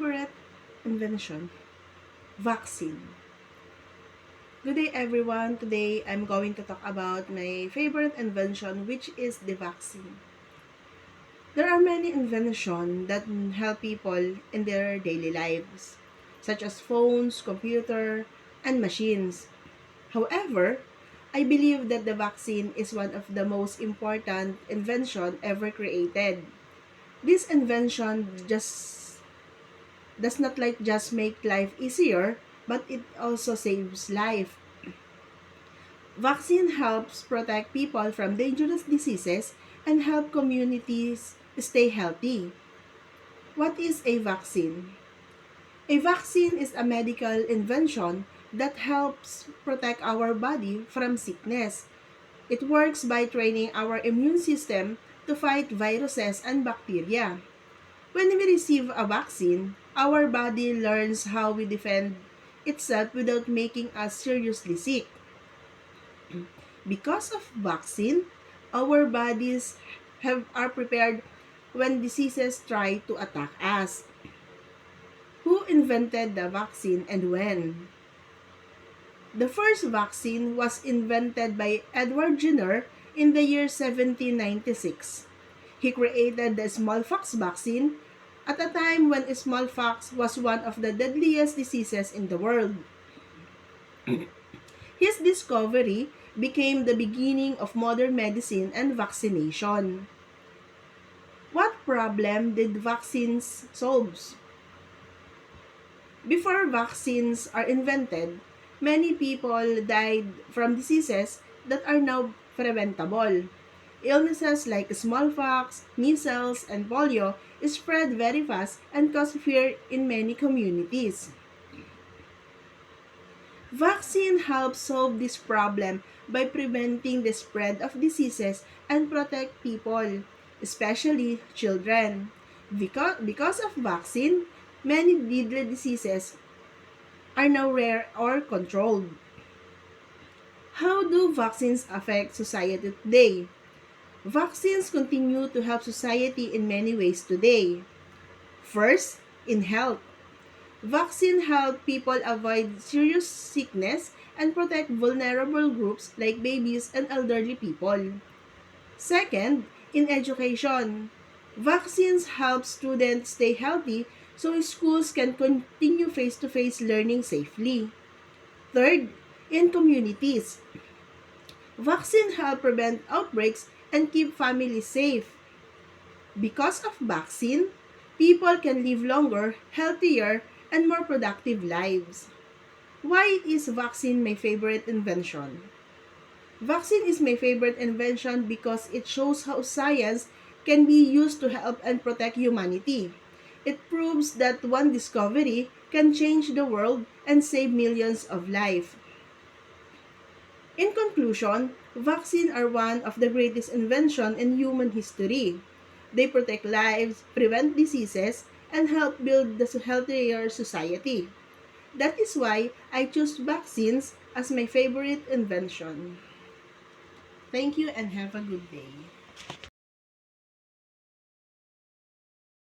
favorite invention, vaccine. Good day everyone. Today I'm going to talk about my favorite invention, which is the vaccine. There are many inventions that help people in their daily lives, such as phones, computer, and machines. However, I believe that the vaccine is one of the most important invention ever created. This invention just does not just make life easier, but it also saves life. Vaccine helps protect people from dangerous diseases and help communities stay healthy. What is a vaccine? A vaccine is a medical invention that helps protect our body from sickness. It works by training our immune system to fight viruses and bacteria. When we receive a vaccine, our body learns how we defend itself without making us seriously sick. Because of vaccine, our bodies are prepared when diseases try to attack us. Who invented the vaccine and when? The first vaccine was invented by Edward Jenner in the year 1796. He created the smallpox vaccine at a time when smallpox was one of the deadliest diseases in the world. His discovery became the beginning of modern medicine and vaccination. What problem did vaccines solve? Before vaccines are invented, many people died from diseases that are now preventable. Illnesses like smallpox, measles, and polio spread very fast and cause fear in many communities. Vaccine helps solve this problem by preventing the spread of diseases and protect people, especially children. Because of vaccine, many deadly diseases are now rare or controlled. How do vaccines affect society today? Vaccines continue to help society in many ways today. First, in health. Vaccine help people avoid serious sickness and protect vulnerable groups like babies and elderly people. Second, in education. Vaccines help students stay healthy so schools can continue face-to-face learning safely. Third, in communities. Vaccine help prevent outbreaks and keep families safe. Because of vaccine, people can live longer, healthier, and more productive lives. Why is vaccine my favorite invention? Vaccine is my favorite invention because it shows how science can be used to help and protect humanity. It proves that one discovery can change the world and save millions of lives. In conclusion, vaccines are one of the greatest inventions in human history. They protect lives, prevent diseases, and help build the healthier society. That is why I choose vaccines as my favorite invention. Thank you and have a good day.